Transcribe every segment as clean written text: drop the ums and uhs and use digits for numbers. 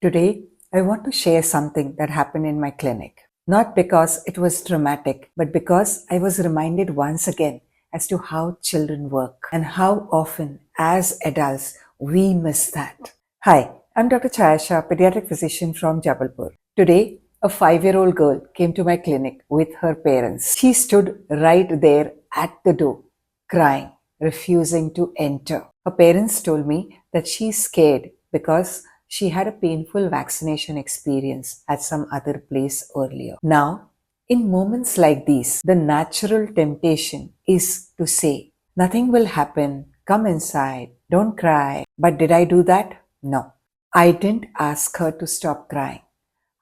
Today, I want to share something that happened in my clinic. Not because it was dramatic, but because I was reminded once again as to how children work and how often, as adults, we miss that. Hi, I'm Dr. Chayasha, pediatric physician from Jabalpur. Today, a 5-year-old girl came to my clinic with her parents. She stood right there at the door, crying, refusing to enter. Her parents told me that she's scared because she had a painful vaccination experience at some other place earlier. Now, in moments like these, the natural temptation is to say, nothing will happen, come inside, don't cry. But did I do that? No. I didn't ask her to stop crying.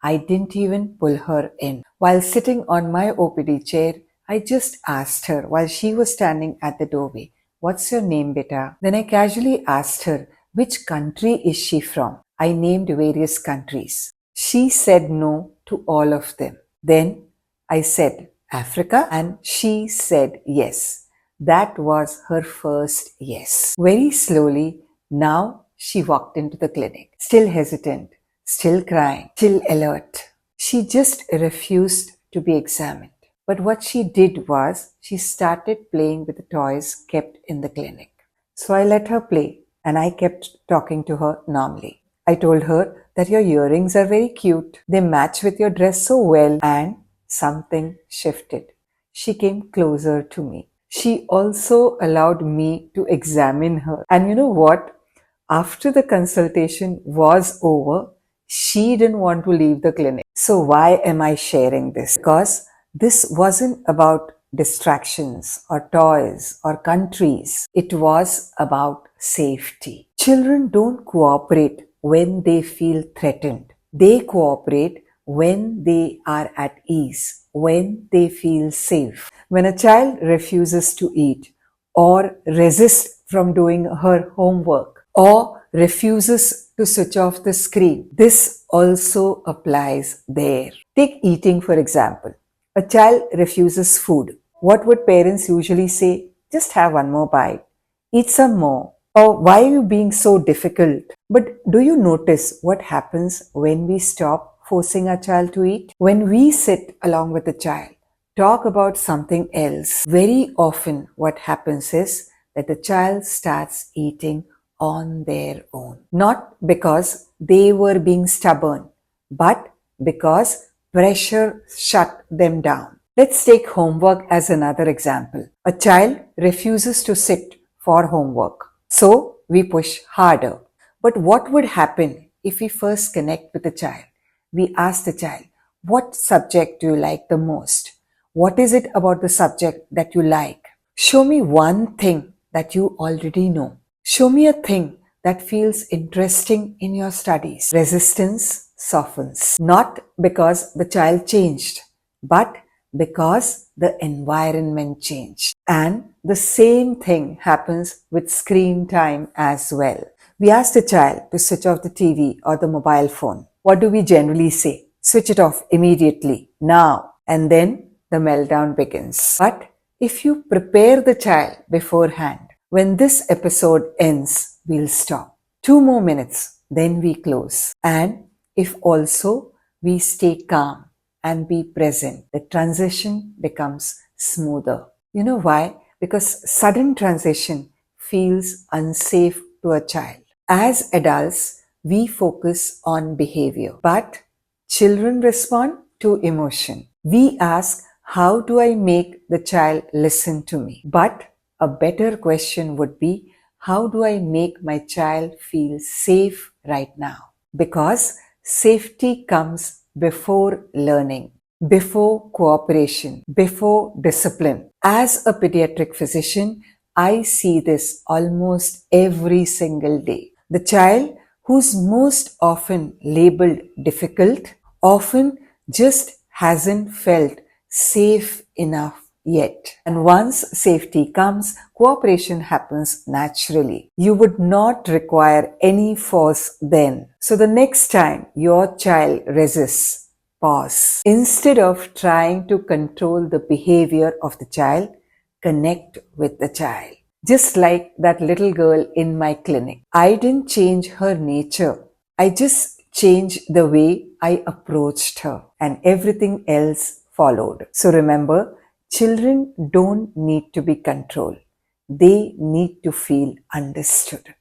I didn't even pull her in. While sitting on my OPD chair, I just asked her while she was standing at the doorway, "What's your name, beta?" Then I casually asked her, "Which country is she from?" I named various countries. She said no to all of them. Then I said, "Africa?" and she said yes. That was her first yes. Very slowly, now she walked into the clinic, still hesitant, still crying, still alert. She just refused to be examined. But what she did was she started playing with the toys kept in the clinic. So I let her play and I kept talking to her normally. I told her that your earrings are very cute. They match with your dress so well, and something shifted. She came closer to me. She also allowed me to examine her. And you know what? After the consultation was over, she didn't want to leave the clinic. So why am I sharing this? Because this wasn't about distractions or toys or countries. It was about safety. Children don't cooperate when they feel threatened. They cooperate when they are at ease, when they feel safe. When a child refuses to eat or resists from doing her homework or refuses to switch off the screen, this also applies there. Take eating for example. A child refuses food. What would parents usually say? Just have one more bite. Eat some more. Or why are you being so difficult? But do you notice what happens when we stop forcing our child to eat? When we sit along with the child, talk about something else, very often what happens is that the child starts eating on their own. Not because they were being stubborn, but because pressure shut them down. Let's take homework as another example. A child refuses to sit for homework. So we push harder. But what would happen if we first connect with the child? We ask the child, what subject do you like the most? What is it about the subject that you like? Show me one thing that you already know. Show me a thing that feels interesting in your studies. Resistance softens, not because the child changed, but because the environment changed. And the same thing happens with screen time as well. We ask the child to switch off the TV or the mobile phone. What do we generally say? Switch it off immediately, now. And then the meltdown begins. But if you prepare the child beforehand, when this episode ends, we'll stop. 2 more minutes, then we close. And if also we stay calm and be present, the transition becomes smoother. You know why? Because sudden transition feels unsafe to a child. As adults, we focus on behavior, but children respond to emotion. We ask, how do I make the child listen to me? But a better question would be, how do I make my child feel safe right now? Because safety comes before learning, before cooperation, before discipline. As a pediatric physician, I see this almost every single day. The child who's most often labeled difficult often just hasn't felt safe enough yet. And once safety comes, cooperation happens naturally. You would not require any force then. So the next time your child resists, pause. Instead of trying to control the behavior of the child, connect with the child. Just like that little girl in my clinic. I didn't change her nature. I just change the way I approached her, and everything else followed. So remember, children don't need to be controlled. They need to feel understood.